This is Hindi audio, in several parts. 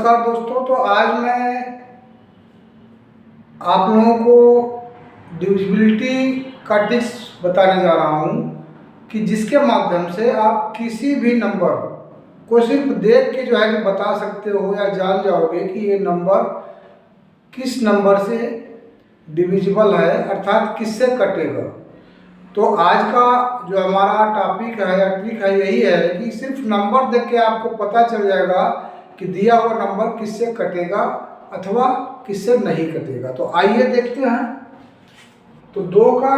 नमस्कार दोस्तों। तो आज मैं आप लोगों को डिविजिबिलिटी का टिप्स बताने जा रहा हूँ कि जिसके माध्यम से आप किसी भी नंबर को सिर्फ देख के जो है कि बता सकते हो या जान जाओगे कि ये नंबर किस नंबर से डिविजिबल है, अर्थात किससे कटेगा। तो आज का जो हमारा टॉपिक है या ट्रिक है यही है कि सिर्फ नंबर देख के आपको पता चल जाएगा कि दिया हुआ नंबर किससे कटेगा अथवा किससे नहीं कटेगा। तो आइए देखते हैं। तो दो का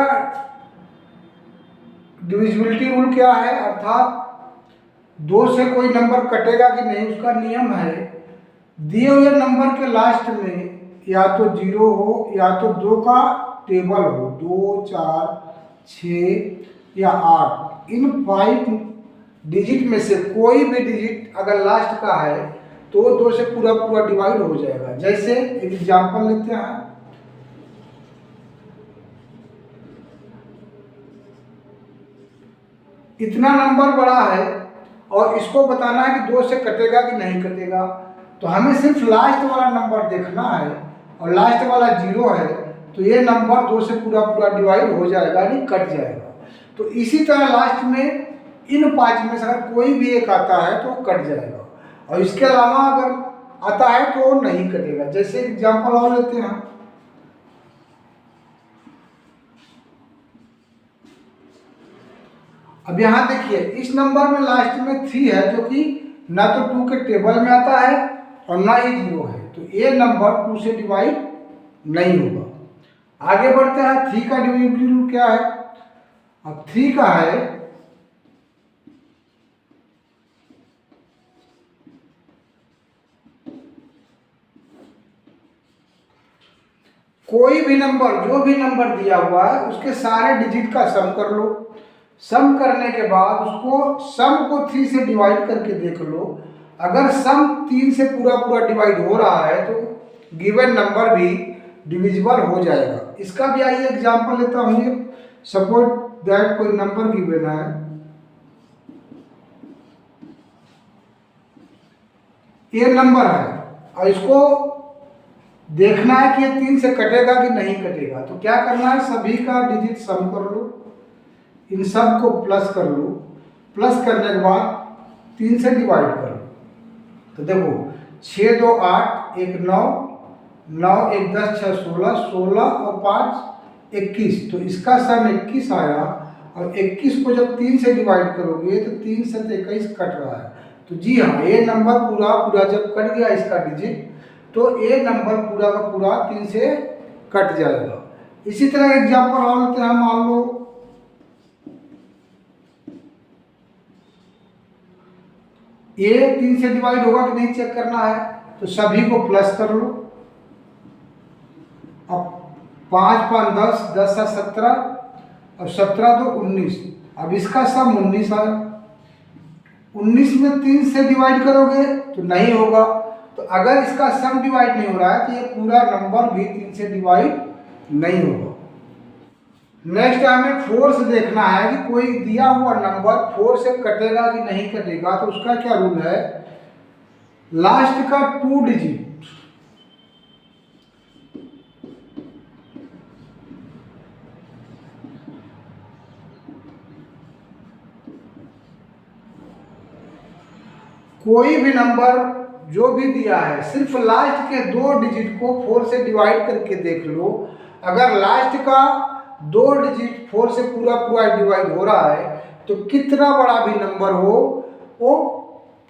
डिविजिबिलिटी रूल क्या है, अर्थात दो से कोई नंबर कटेगा कि नहीं उसका नियम है दिए हुए नंबर के लास्ट में या तो 0 हो या तो 2 का टेबल हो, 2, 4, 6 या 8, इन 5 डिजिट में से कोई भी डिजिट अगर लास्ट का है तो 2 से पूरा पूरा डिवाइड हो जाएगा। जैसे एक एग्जांपल लेते हैं। इतना नंबर बड़ा है और इसको बताना है कि 2 से कटेगा कि नहीं कटेगा। तो हमें सिर्फ लास्ट वाला नंबर देखना है और लास्ट वाला 0 है तो ये नंबर 2 से पूरा पूरा डिवाइड हो जाएगा, यानी कट जाएगा। तो इसी तरह लास्ट में इन 5 में से अगर कोई भी एक आता है तो कट जाएगा और इसके अलावा अगर आता है तो नहीं कटेगा। जैसे एग्जांपल और लेते हैं। अब यहाँ देखिए इस नंबर में लास्ट में 3 है जो कि ना तो 2 के टेबल में आता है और ना ही 0 है, तो ये नंबर 2 से डिवाइड नहीं होगा। आगे बढ़ते हैं। 3 का डिविजिबिलिटी रूल क्या है। अब 3 का है कोई भी नंबर, जो भी नंबर दिया हुआ है उसके सारे डिजिट का सम कर लो। सम करने के बाद उसको सम को 3 से डिवाइड करके देख लो। अगर सम 3 से पूरा पूरा डिवाइड हो रहा है तो गिवन नंबर भी डिविजिबल हो जाएगा। इसका भी आइए एग्जांपल लेता हूँ। सपोज दैट कोई नंबर गिवन है, ये नंबर है और इसको देखना है कि ये 3 से कटेगा कि नहीं कटेगा। तो क्या करना है, सभी का डिजिट सम कर लो, इन सब को प्लस कर लो। प्लस करने के बाद 3 से डिवाइड कर लो। तो देखो 6, 2, 8, 1, 9, 9, 1, 10, 6, 16, 16 और 5, 21। तो इसका सम 21 आया और 21 को जब 3 से डिवाइड करोगे तो 3 से 21 कट रहा है। तो जी हाँ, ये नंबर पूरा पूरा जब कट गया इसका डिजिट तो ये नंबर पूरा का पूरा 3 से कट जाएगा। इसी तरह एग्जांपल और लेते हैं। मान लो ये 3 से डिवाइड होगा कि नहीं चेक करना है, तो सभी को प्लस कर लो। अब 5, 5, 10, 10 से 17 और 17 तो 19। अब इसका सम 19 आया। 19 में 3 से डिवाइड करोगे तो नहीं होगा। तो अगर इसका सम डिवाइड नहीं हो रहा है तो ये पूरा नंबर भी 3 से डिवाइड नहीं होगा। नेक्स्ट हमें 4 से देखना है कि कोई दिया हुआ नंबर 4 से कटेगा कि नहीं कटेगा। तो उसका क्या रूल है, लास्ट का 2 डिजिट कोई भी नंबर जो भी दिया है सिर्फ लास्ट के 2 डिजिट को 4 से डिवाइड करके देख लो। अगर लास्ट का 2 डिजिट 4 से पूरा पूरा डिवाइड हो रहा है तो कितना बड़ा भी नंबर हो वो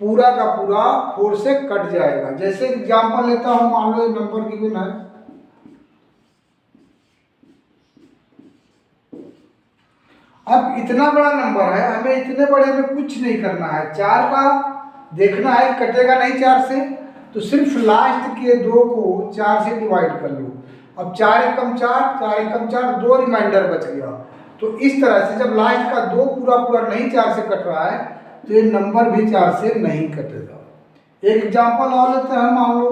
पूरा का पूरा 4 से कट जाएगा। जैसे एग्जांपल लेता हूं। मान लो ये नंबर गिवन है, अब इतना बड़ा नंबर है, हमें इतने बड़े में कुछ नहीं करना है। 4 का देखना है कटेगा नहीं 4 से, तो सिर्फ लास्ट के 2 को 4 से डिवाइड कर लो। अब 4 एकम 4, 4 एकम 4, 2 रिमाइंडर बच गया। तो इस तरह से जब लास्ट का 2 पूरा पूरा नहीं 4 से कट रहा है तो ये नंबर भी 4 से नहीं कटेगा। एक एग्जांपल और लेते हैं। मान लो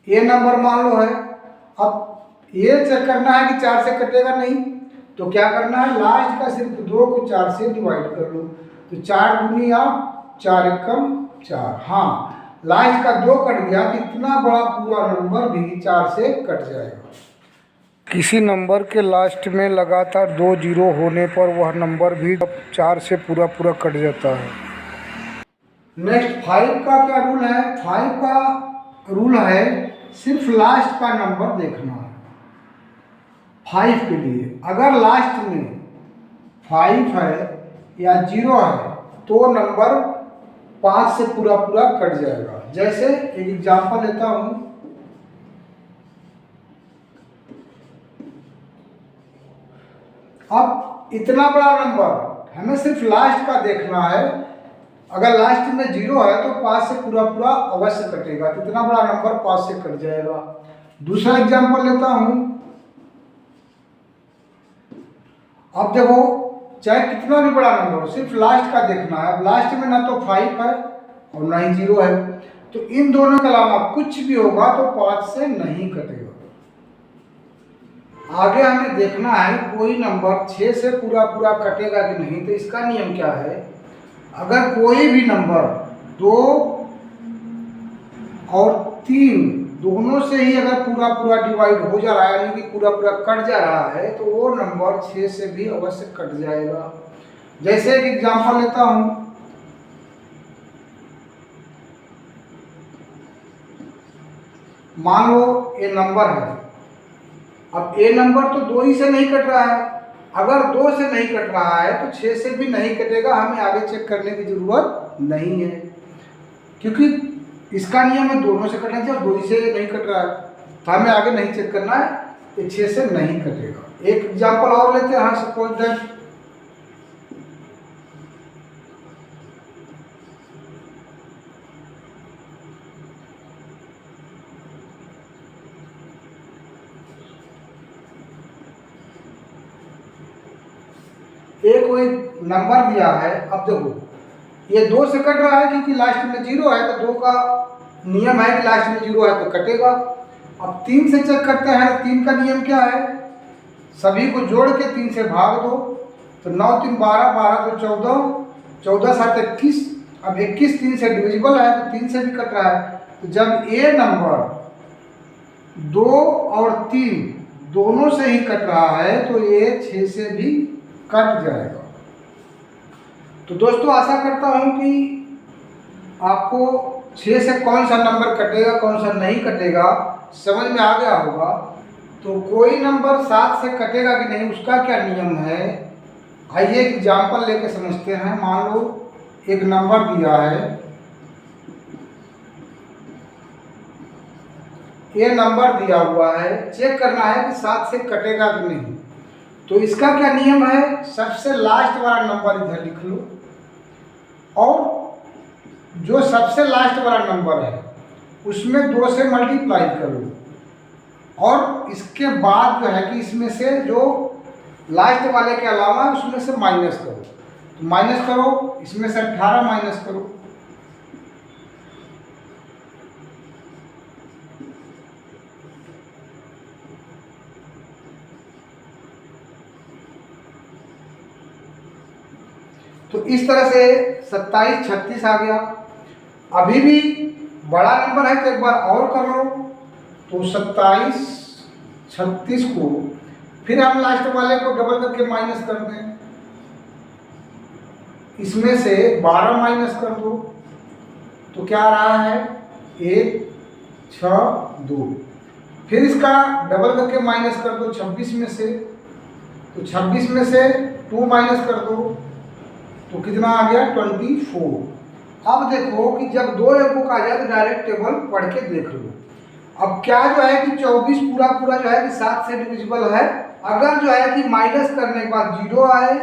ये नंबर मान लो है। अब ये चेक करना है कि 4 से कटेगा नहीं, तो क्या करना है, लास्ट का सिर्फ 2 को 4 से डिवाइड कर लो। तो 4 दूनी 8, 4 एकम 4। हाँ, लास्ट का 2 कट गया तो इतना बड़ा पूरा नंबर भी 4 से कट जाएगा। किसी नंबर के लास्ट में लगातार 2 जीरो होने पर वह नंबर भी 4 से पूरा कट जाता है। नेक्स्ट 5 का क्या रूल है? 5 का रूल है सिर्फ लास्ट का नंबर देखना है। 5 के लिए अगर लास्ट में 5 है या 0 है तो नंबर 5 से पूरा कट जाएगा। जैसे एक एग्जांपल लेता हूं, अब इतना बड़ा नंबर हमें सिर्फ लास्ट का देखना है। अगर लास्ट में 0 है तो 5 से पूरा अवश्य कटेगा, तो इतना बड़ा नंबर 5 से कट जाएगा। दूसरा एग्जांपल लेता हूं, अब देखो चाहे कितना भी बड़ा नंबर हो सिर्फ लास्ट का देखना है। अब लास्ट में ना तो 5 है और ना ही 0 है, तो इन दोनों के अलावा कुछ भी होगा तो 5 से नहीं कटेगा। आगे हमें देखना है कोई नंबर 6 से पूरा कटेगा कि नहीं। तो इसका नियम क्या है, अगर कोई भी नंबर 2 और 3 दोनों से ही अगर पूरा डिवाइड हो जा रहा है, यानी कि पूरा कट जा रहा है, तो वो नंबर 6 से भी अवश्य कट जाएगा। जैसे एक एग्जांपल लेता हूं, मान लो ए नंबर है। अब ए नंबर तो 2 ही से नहीं कट रहा है, अगर 2 से नहीं कट रहा है तो 6 से भी नहीं कटेगा। हमें आगे चेक करने की जरूरत नहीं है, क्योंकि इसका नियम है दोनों से कटना चाहिए और 2 ही से नहीं कट रहा है, तो हमें आगे नहीं चेक करना है, ये 6 से नहीं कटेगा। एक एग्जांपल और लेते हैं। हाँ, सपोज दैट एक कोई नंबर दिया है। अब देखो ये 2 से कट रहा है क्योंकि लास्ट में 0 है, तो 2 का नियम है कि लास्ट में 0 है तो कटेगा। अब 3 से चेक करते हैं। 3 का नियम क्या है, सभी को जोड़ के 3 से भाग दो, तो 9 3 12, 12 तो 14, 14 7 21। अब 21 3 से डिविजिबल है तो 3 से भी कट रहा है। तो जब ये नंबर 2 और 3 दोनों से ही कट रहा है तो ये 6 से भी कट जाएगा। तो दोस्तों आशा करता हूं कि आपको 6 से कौन सा नंबर कटेगा कौन सा नहीं कटेगा समझ में आ गया होगा। तो कोई नंबर 7 से कटेगा कि नहीं उसका क्या नियम है, आइए एक एग्जाम्पल लेके समझते हैं। मान लो एक नंबर दिया है, ये नंबर दिया हुआ है, चेक करना है कि 7 से कटेगा कि नहीं। तो इसका क्या नियम है, सबसे लास्ट वाला नंबर इधर लिख लो और जो सबसे लास्ट वाला नंबर है उसमें 2 से मल्टीप्लाई करो और इसके बाद जो है कि इसमें से जो लास्ट वाले के अलावा उसमें से माइनस करो। तो माइनस करो, इसमें से 18 माइनस करो, तो इस तरह से 27 36 आ गया। अभी भी बड़ा नंबर है तो एक बार और कर लो। तो 27 36 को फिर हम लास्ट वाले को डबल करके माइनस कर दें, इसमें से 12 माइनस कर दो तो क्या आ रहा है 1 6 2। फिर इसका डबल करके माइनस कर दो 26 में से, तो 26 में से 2 माइनस कर दो तो कितना आ गया 24। अब देखो कि जब 2 अंकों का आ जाए तो डायरेक्ट टेबल पढ़ के देख लो। अब क्या जो है कि 24 पूरा जो है कि 7 से डिविजिबल है। अगर जो है कि माइनस करने के बाद 0 आए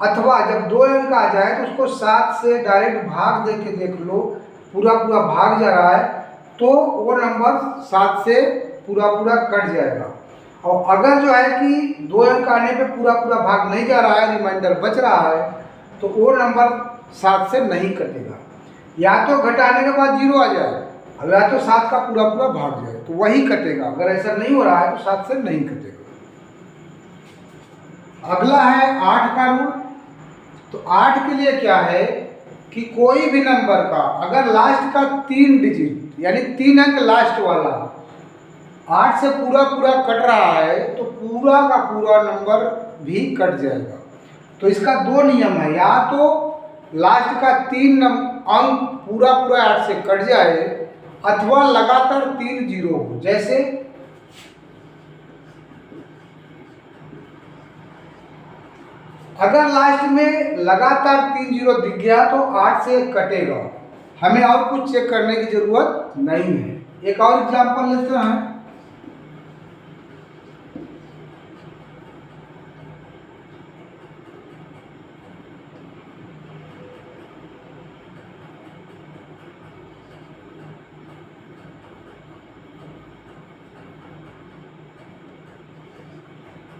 अथवा जब 2 अंक आ जाए तो उसको 7 से डायरेक्ट भाग दे के देख लो, पूरा भाग जा रहा है तो वो नंबर 7 से पूरा कट जाएगा। और अगर जो है कि 2 अंक आने पे पूरा भाग नहीं जा रहा है, रिमाइंडर बच रहा है, तो वो नंबर 7 से नहीं कटेगा। या तो घटाने के बाद 0 आ जाए और या तो 7 का पूरा भाग जाए तो वही कटेगा। अगर ऐसा नहीं हो रहा है तो 7 से नहीं कटेगा। अगला है 8 का रूल। तो 8 के लिए क्या है कि कोई भी नंबर का अगर लास्ट का 3 डिजिट यानी 3 अंक लास्ट वाला 8 से पूरा पूरा कट रहा है तो पूरा का पूरा नंबर भी कट जाएगा। तो इसका 2 नियम है, या तो लास्ट का 3 अंक पूरा पूरा 8 से कट जाए अथवा लगातार 3 जीरो हो। जैसे अगर लास्ट में लगातार 3 जीरो दिख गया तो 8 से कटेगा, हमें और कुछ चेक करने की जरूरत नहीं है। एक और एग्जांपल लेते हैं।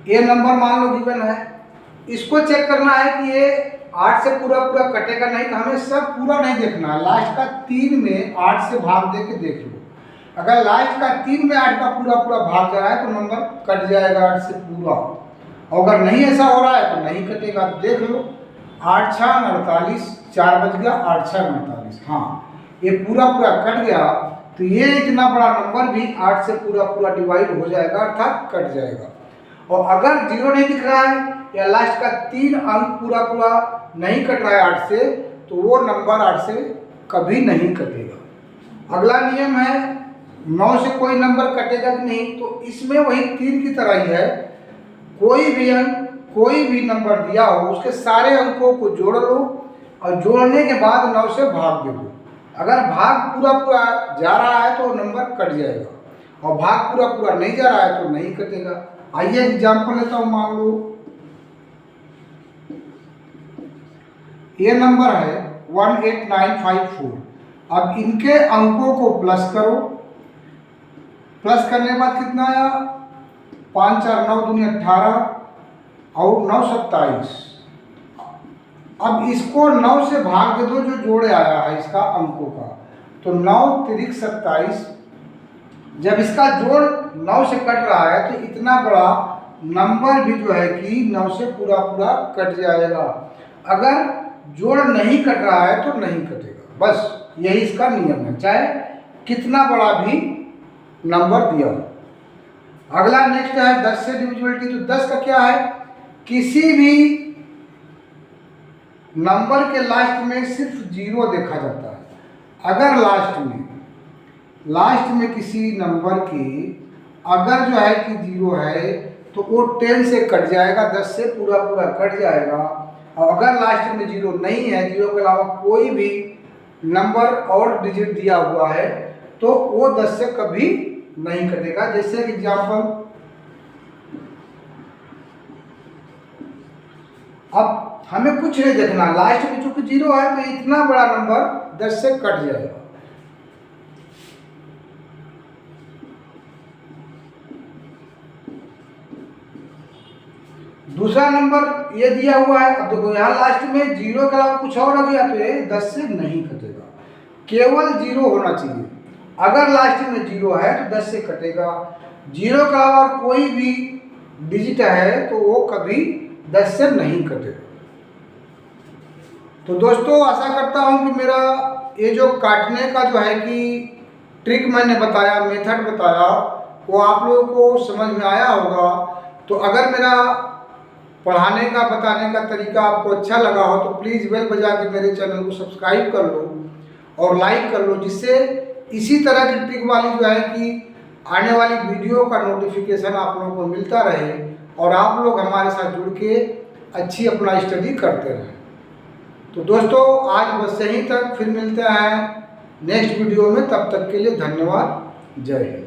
ये नंबर मान लो गिवन है, इसको चेक करना है कि ये 8 से पूरा पूरा कटेगा नहीं, तो हमें सब पूरा नहीं देखना, लास्ट का 3 में 8 से भाग दे के देख लो। अगर लास्ट का 3 में 8 का पूरा पूरा भाग जा रहा है तो नंबर कट जाएगा 8 से पूरा, और अगर नहीं ऐसा हो रहा है तो नहीं कटेगा। देख लो 8 6 48, 4 बज गया, 8 6 48, हाँ ये पूरा पूरा कट गया। तो ये इतना बड़ा नंबर भी 8 से पूरा पूरा डिवाइड हो जाएगा, अर्थात कट जाएगा। और अगर जीरो नहीं दिख रहा है या लास्ट का 3 अंक पूरा पूरा नहीं कट रहा है 8 से, तो वो नंबर 8 से कभी नहीं कटेगा। अगला नियम है 9 से कोई नंबर कटेगा कि नहीं, तो इसमें वही 3 की तरह ही है, कोई भी अंक कोई भी नंबर दिया हो उसके सारे अंकों को जोड़ लो और जोड़ने के बाद 9 से भाग दे दो। अगर भाग पूरा पूरा जा रहा है तो नंबर कट जाएगा, और भाग पूरा पूरा नहीं जा रहा है तो नहीं कटेगा। आइए एग्जाम्पल लेता हूं। मान लो ये नंबर है 18954। अब इनके अंकों को प्लस करो, प्लस करने के बाद कितना आया 5 4 9 दूनी 18 और 9 27। अब इसको 9 से भाग दे दो जो जोड़े आया है इसका अंकों का, तो 9 3 27। जब इसका जोड़ 9 से कट रहा है तो इतना बड़ा नंबर भी जो है कि 9 से पूरा पूरा कट जाएगा। अगर जोड़ नहीं कट रहा है तो नहीं कटेगा, बस यही इसका नियम है, चाहे कितना बड़ा भी नंबर दिया हो। अगला नेक्स्ट है 10 से डिविजिबिलिटी। तो 10 का क्या है, किसी भी नंबर के लास्ट में सिर्फ जीरो देखा जाता है। अगर लास्ट में किसी नंबर की अगर जो है कि जीरो है तो वो 10 से कट जाएगा, 10 से पूरा पूरा कट जाएगा। और अगर लास्ट में जीरो नहीं है, जीरो के अलावा कोई भी नंबर और डिजिट दिया हुआ है तो वो 10 से कभी नहीं कटेगा। जैसे एग्जांपल, अब हमें कुछ नहीं देखना, लास्ट में चूंकि जीरो है तो इतना बड़ा नंबर 10 से कट जाएगा। दूसरा नंबर ये दिया हुआ है, अब देखो यहाँ लास्ट में जीरो के अलावा कुछ और आ गया तो ये 10 से नहीं कटेगा, केवल जीरो होना चाहिए। अगर लास्ट में जीरो है तो 10 से कटेगा, जीरो के अलावा कोई भी डिजिट है तो वो कभी 10 से नहीं कटेगा। तो दोस्तों आशा करता हूँ कि मेरा ये जो काटने का जो है कि ट्रिक मैंने बताया, मेथड बताया, वो आप लोगों को समझ में आया होगा। तो अगर मेरा पढ़ाने का बताने का तरीका आपको अच्छा लगा हो तो प्लीज़ बेल बजा के मेरे चैनल को सब्सक्राइब कर लो और लाइक कर लो, जिससे इसी तरह की ट्रिक वाली जो है कि आने वाली वीडियो का नोटिफिकेशन आप लोगों को मिलता रहे और आप लोग हमारे साथ जुड़ के अच्छी अपना स्टडी करते रहें। तो दोस्तों आज बस यहीं तक, फिर मिलते हैं नेक्स्ट वीडियो में, तब तक के लिए धन्यवाद, जय हिंद।